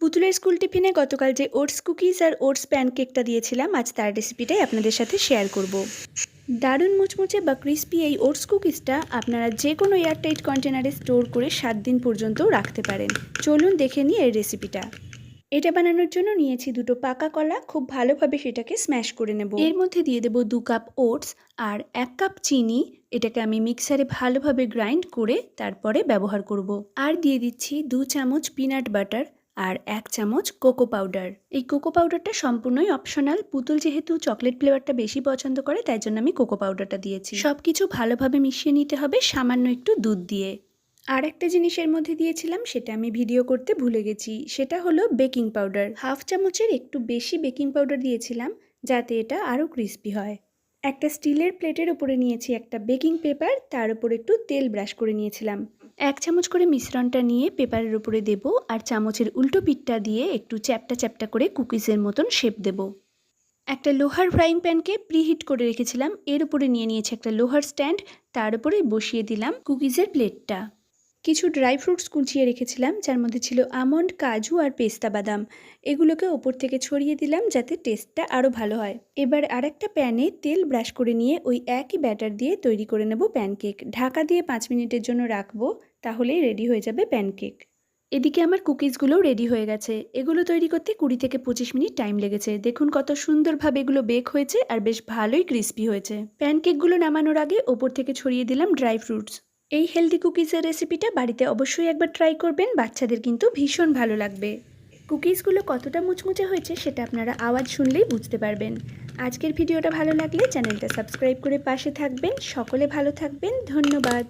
পুতুলের স্কুল টিফিনে গতকাল যে ওটস কুকিজ আর ওটস প্যানকেকটা দিয়েছিলাম, আজ তার রেসিপিটাই আপনাদের সাথে শেয়ার করব। দারুণ মুচমুচে বা ক্রিস্পি এই ওটস কুকিজটা আপনারা যে কোনো এয়ারটাইট কন্টেনারে স্টোর করে 7 দিন পর্যন্তও রাখতে পারেন। চলুন দেখে নিই এই রেসিপিটা। এটা বানানোর জন্য নিয়েছি 2টো পাকা কলা, খুব ভালোভাবে সেটাকে স্ম্যাশ করে নেব। এর মধ্যে দিয়ে দেব 2 কাপ ওটস আর 1 কাপ চিনি। এটাকে আমি মিক্সারে ভালোভাবে গ্রাইন্ড করে তারপরে ব্যবহার করব। আর দিয়ে দিচ্ছি 2 চামচ পিনাট বাটার আর 1 চামচ কোকো পাউডার। এই কোকো পাউডারটা সম্পূর্ণই অপশনাল। পুতুল যেহেতু চকলেট ফ্লেভারটা বেশি পছন্দ করে, তাই জন্য আমি কোকো পাউডারটা দিয়েছি। সব কিছু ভালোভাবে মিশিয়ে নিতে হবে সামান্য একটু দুধ দিয়ে। আর একটা জিনিসের মধ্যে দিয়েছিলাম, সেটা আমি ভিডিও করতে ভুলে গেছি, সেটা হলো বেকিং পাউডার। 1/2 চামচের একটু বেশি বেকিং পাউডার দিয়েছিলাম যাতে এটা আরও ক্রিস্পি হয়। একটা স্টিলের প্লেটের উপরে নিয়েছি একটা বেকিং পেপার, তার উপর একটু তেল ব্রাশ করে নিয়েছিলাম। 1 চামচ করে মিশ্রণটা নিয়ে পেপারের উপরে দেব আর চামচের উল্টো পিঠটা দিয়ে একটু চ্যাপটা চ্যাপটা করে কুকিজের মতন শেপ দেব। একটা লোহার ফ্রাইং প্যানকে প্রিহিট করে রেখেছিলাম, এর উপরে নিয়ে নিয়েছি একটা লোহার স্ট্যান্ড, তার উপরে বসিয়ে দিলাম কুকিজের প্লেটটা। কিছু ড্রাই ফ্রুটস কুচিয়ে রেখেছিলাম, যার মধ্যে ছিল আমন্ড, কাজু আর পেস্তা বাদাম। এগুলোকে ওপর থেকে ছড়িয়ে দিলাম যাতে টেস্টটা আরও ভালো হয়। এবার আরেকটা প্যানে তেল ব্রাশ করে নিয়ে ওই একই ব্যাটার দিয়ে তৈরি করে নেব প্যানকেক। ঢাকা দিয়ে 5 মিনিটের জন্য রাখবো, তাহলেই রেডি হয়ে যাবে প্যানকেক। এদিকে আমার কুকিজগুলোও রেডি হয়ে গেছে। এগুলো তৈরি করতে 20 থেকে 25 মিনিট টাইম লেগেছে। দেখুন কত সুন্দরভাবে এগুলো বেক হয়েছে আর বেশ ভালোই ক্রিস্পি হয়েছে। প্যানকেকগুলো নামানোর আগে ওপর থেকে ছড়িয়ে দিলাম ড্রাই ফ্রুটস। এই হেলদি কুকিজের রেসিপিটা বাড়িতে অবশ্যই একবার ট্রাই করবেন, বাচ্চাদের কিন্তু ভীষণ ভালো লাগবে। কুকিজগুলো কতটা মুচমুচে হয়েছে সেটা আপনারা আওয়াজ শুনলেই বুঝতে পারবেন। আজকের ভিডিওটা ভালো লাগলে চ্যানেলটা সাবস্ক্রাইব করে পাশে থাকবেন। সকলে ভালো থাকবেন, ধন্যবাদ।